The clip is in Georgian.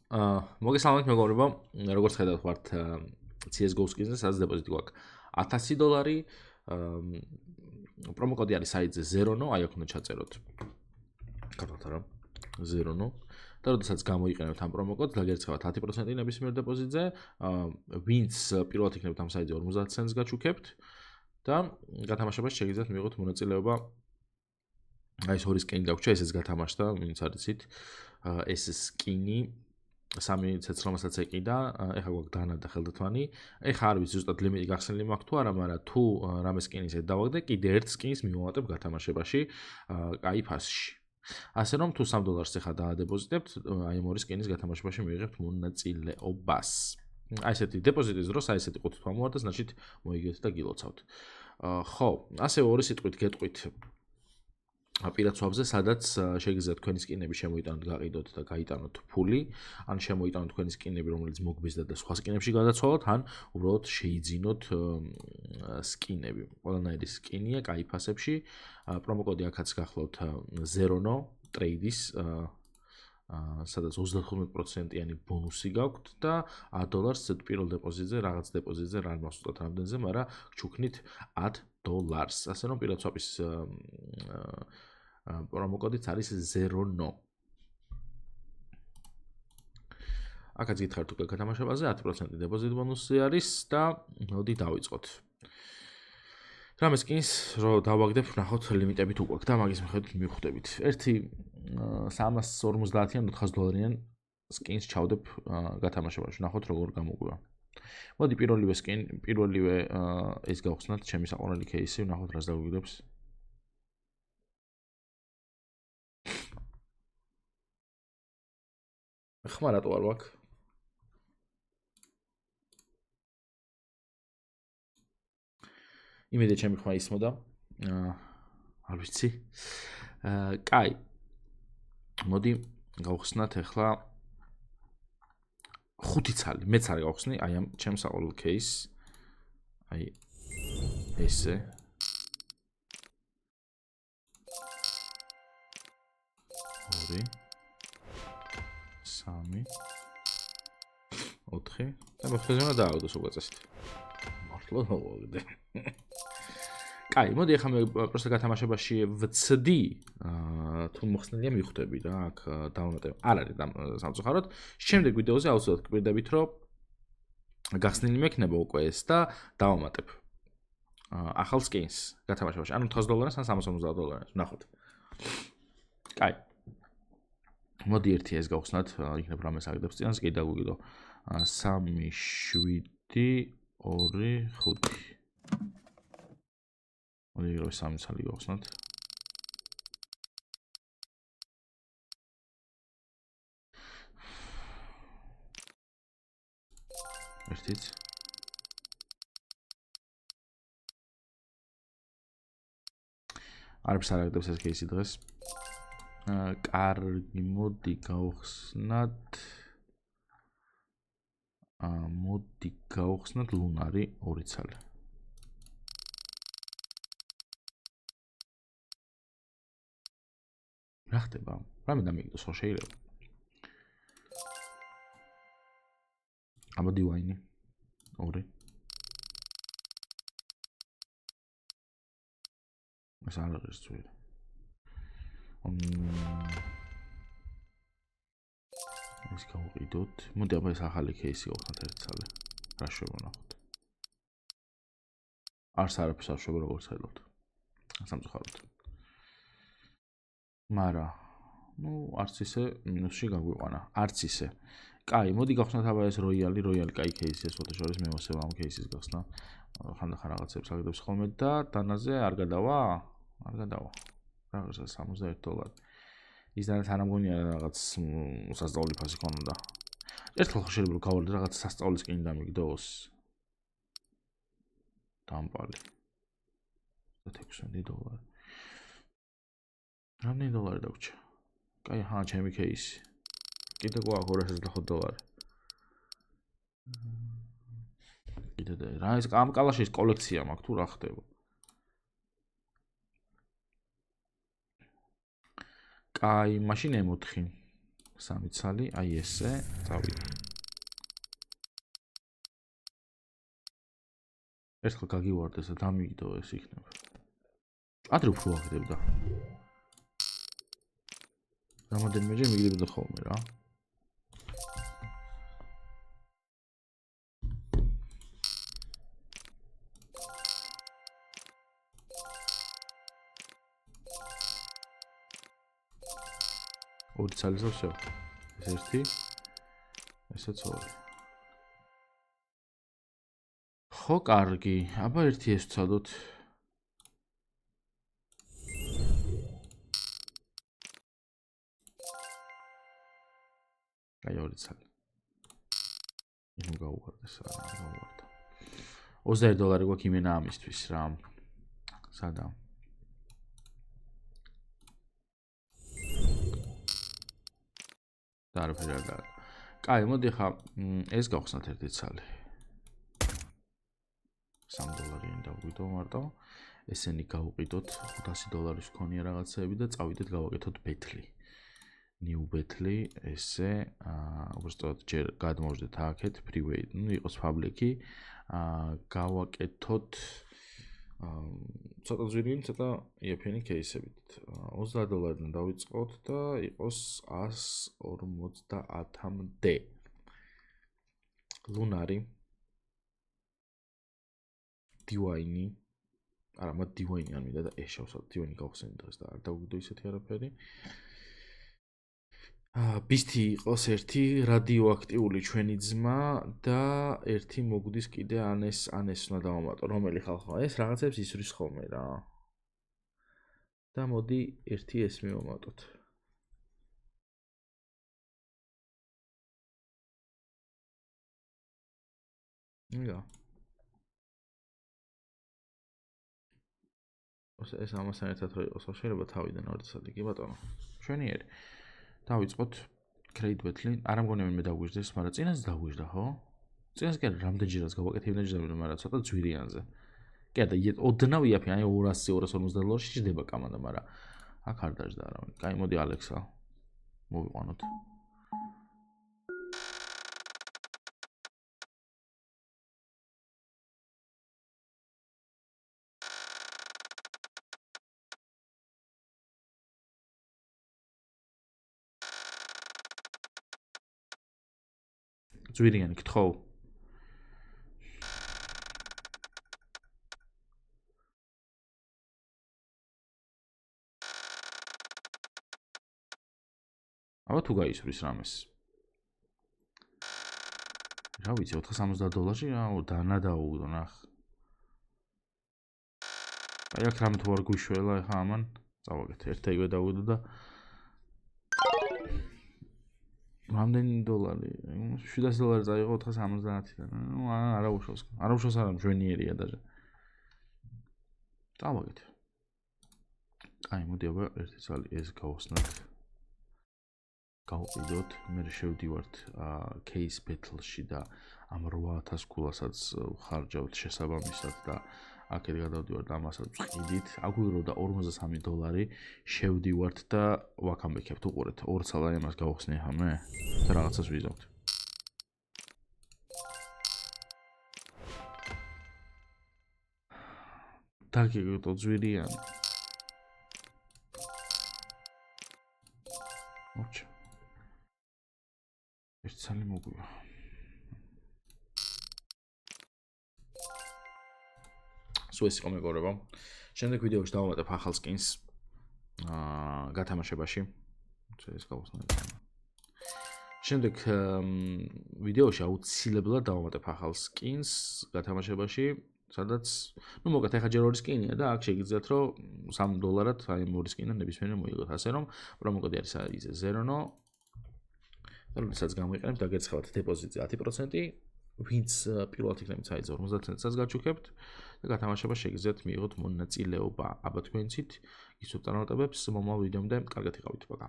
მოგესალმებით მეგობრებო, როგორც ხედავთ ვართ CS:GO skins-ზე, სადაც დეპოზიტი გვაქვს $1000, პრომოკოდი არის საიტზე Zerono, აი აქ უნდა ჩაწეროთ. კარგად არა? Zerono. და როდესაც გამოიყენებთ ამ პრომოკოდს, დაგერცხებათ 10% ნებისმიერ დეპოზიტზე, ვინც პირველად იქნებით ამ საიტზე 50 ცენტს გაჩუქებთ და გათამაშებაში შეგიძლიათ მიიღოთ მონაწილეობა. აი ეს ორი სკინი გაგვჭირდა, ესეც გათამაშდა, ვინც არიცით, ეს სკინი 3 ცეცხლმასაც ეკიდა, ეხლა გვაქვს დანა და ხელდათვანი. ეხლა არ ვიცი ზუსტად ლიმიტი გახსნილი მაქვს თუ არა, მაგრამ თუ რამე სკინის დავაგდე, კიდე ერთ სკინს მივამატებ გათამაშებაში, კაი ფასში. ასე რომ თუ $3 ეხლა დაადეპოზიტებთ, აი ამ ორი სკინის გათამაშებაში მიიღებთ მონაწილეობას. აი ესეთი დეპოზიტის დროს, აი ესეთი 5 თვლა მოარდა, значит მოიგეთ და გილოცავთ. ხო, ასე ორი სიტყვით გეტყვით პირაცვაბზე, სადაც შეგიძლიათ თქვენი სკინები შემოიტანოთ, გაყიდოთ და გაიტანოთ ფული, ან შემოიტანოთ თქვენი სკინები, რომელიც მოგბიზდათ და სხვა სკინებში გადაცვალოთ, ან უბრალოდ შეიძინოთ სკინები. ყველანაირი სკინია კაი ფასებში. პრომოკოდი აქაც გახლავთ Zerono Trade-ის, სადაც 35%-იანი ბონუსი გაქვთ და $10 პირველ დეპოზიტზე, რაღაც დეპოზიტზე, რა მოვსწროთ რამდენზე, მაგრამ ჩუქნით $10. ასე რომ პირაცვაბის პრომოკოდიც არის Zerono. აქაც გითხარით უკვე გათამაშებაზე 10% დეპოზიტ ბონუსი არის და მოდი დავიწყოთ. რამე სკინს რო დავაგდებ, ნახოთ ლიმიტები თუ გვაქვს და მაგის მიხედვით მივხვდებით. ერთი 350-ან $400-იან სკინს ჩავდებ გათამაშებაში, ნახოთ როგორ გამოგვივა. მოდი პირველივე ეს გავხსნათ, ჩემი საყვარელი кейსი, ნახოთ რას დაგვიგდებს. ხმა რატო არ ვაქვს? იმედია ჩემი ხმა ისმოდა. არ ვიცი. კაი. მოდი გავხსნათ ახლა 5 ცალი. მეც არ გავხსნი, აი ამ ჩემს საყვარელ кейს. აი ესე. ორი 3 4 და მოხდაზე უნდა დაავადოს უკვე წესით. მართლა დავავადე. კაი, მოდი ახლა მე პროსტა გათამაშებაში ვცდი, თუ მოხსნილია მივხვდები რა, აქ დავამატებ. არ არის სამწუხაროდ. შემდეგ ვიდეოზე აუცილებლად გკვირდებით, რომ გახსნილი მექნება უკვე ეს და დავამატებ. ახალ სკინს გათამაშებაში. ანუ $1000-ს ან $350-ს, ნახოთ. კაი. მოდი ერთი ეს გავხსნათ, იქნებ რამეს აგდებს წინას, კი დაგვიგდო 3 7 2 5. მოდი რო 3 ცალი გავხსნათ. ერთიც. არაფერს არ აგდებს ეს кейსი დღეს. კარგი, მოდი გავხსნათ. მოდი გავხსნათ ლუნარი 2 ცალი. რა ხდება? რამე დამიგდოს ხო შეიძლება? ამოდი ვაინი 2. ეს არ არის ძვირი. ეს გავყიდოთ. მოდი აბა ეს ახალი кейსი გავხსნათ 1 ცალი. რა შევანახოთ? არც არაფერს არ შევება როგორც ხედავთ. სამწუხაროდ. მარა, არც ისე მინუსში გაგვიყვანა. არც ისე. კაი, მოდი გავხსნათ აბა ეს როიალი კაი кейსი ეს ფოტოშორის მე მოსევა ამ кейსის გახსნა. ხანდახან რაღაცებს აგდებს ხოლმე და დანაზე არ გადავა? არ გადავა. რაღაცა $61. ის დანაც არ ამგონია რაღაც სასწაული ფასი ქონოდა. ერთხელ ხო შეიძლება გავარდე რაღაც სასწაულის სკინი დამიგდოს. დამპალი. $16. რამდენი დოლარი დაგვრჩა? კაი, ხა, ჩემი кейსი. კიდე გვაქვს $205. კიდე და რა ეს ამ კალაშის კოლექცია მაქვს თუ რა ხდება? კაი, მაშინ M4. 3 ცალი, აი ესე, წავიდე. ერთხელ გაგივარდეს და დამიგიდო ეს იქნება. ადრე უფრო აღდებდა. რამოდენიმეჯერ მიგდებოდა ხოლმე რა. ორი ცალისა всё. ეს ერთი, ესეც ორი. ხო, კარგი. აბა ერთი ეს ვცადოთ. აი ორი ცალი. იმო გაუვარდეს რა, გაუვარდა. $21 გვაქვს იმენა ამისთვის რა. სადა? და არაფერი არ გააკ. კაი, მოდი ხა ეს გავხსნათ ერთი ცალი. $3 დავგვიდო მარტო. ესენი გავუყიდოთ $500 ქონია რაღაცეები და წავიდეთ გავაკეთოთ ბეთლი. new ბეთლი, ესე, უბრალოდ ჯერ გადმოვждეთ აქეთ freeway, ну იყოს public-ი, გავაკეთოთ ცოტა ზვირიანი, ცოტა იაფიანი кейსებით. $20-დან დავიწყოთ და იყოს 150-მდე. ლუნარი დივაინი არა, მათ დივაინი არ მინდა და ეშავსად დივაინი გავხსენე დღეს და არ დავგვიდო ისეთი არაფერი. ბისთი იყოს ერთი რადიოაქტიული ჩვენი ძმა და ერთი მოგდის კიდე ანეს უნდა დავამატო. რომელი ხალხო ეს რაღაცებს ისვრის ხოლმე რა. და მოდი ერთი ეს მივამატოთ. იგა. ეს ამასთან ერთად რო იყოს, შეიძლება თავიდან ორი ცალი, კი ბატონო. ჩვენიერი. დავიწყოთ create bethly. არ მგონია მე დავგვიჟდეს, მაგრამ წინას დავგვიჟდა, ხო? წინას კი რამდენჯერაც გავაკეთებინე, მაგრამ ცოტა ძვირიანზე. კი და ოდნავ იაფი, აი 200-250 შეჭდება კამანდა, მაგრამ აქ არ დაждდა არავინ. კაი, მოდი ალექსა. მოვიყვანოთ. ძვირიანი გთხოვ. აბა თუ გაისვრის რამეს. რა ვიცი, $470 რა, დანა დაუგდო ნახ. აი აქ რამე თუ არ გვიშველა ეხა ამან, წავაგეთ, ერთ იგივე დაუგდო და რამდენი დოლარი? $700 წაიღო 470-დან. ნუ არა უშავს. არა უშავს არა, მშვენიერია დაჟე. წავაგეთ. აი, მოდი აბა ერთი ცალი ეს გავხსნათ. გავყიდოთ, მე შევდივართ case battle-ში და ამ 8000 ქულასაც ხარჯავთ შესაბამისად და აქეთ გადავდივართ ამასაც ვყიდით. აგვიროდა $53 შევდივართ და ვაკამბექებთ უყურეთ. ორ ცალ ამას გავხსნი ახლა მე და რაღაცას ვიზავთ. დაგიგდო ძვირიანი. ოჩ. ერთ ცალი მოგვია. სულ ეს იყო მეგობრებო. შემდეგ ვიდეოში დავამატებ ახალ skins გათამაშებაში. ეს გავხსნათ. შემდეგ ვიდეოში აუცილებლად დავამატებ ახალ skins გათამაშებაში, სადაც ნუ მოგეთ ახლა ჯერ ორი skin-ია და აქ შეგიძლიათ რომ $3 აი ორი skin-ი ნებისმიერ მოიგოთ. ასე რომ პრომოკოდი არის ის Zerono და როდესაც გამოიყენებთ და გეცხავთ დეპოზიტზე 10%, ვინც პირველად იქნებით საიტზე 50 ცენტს გაჩუქებთ და გათამაშება შეგიძლიათ მიიღოთ მონაწილეობა. აბა თქვენცით ისევ წარმატებებს მომავალ ვიდეომდე კარგად იყავით, პაკა.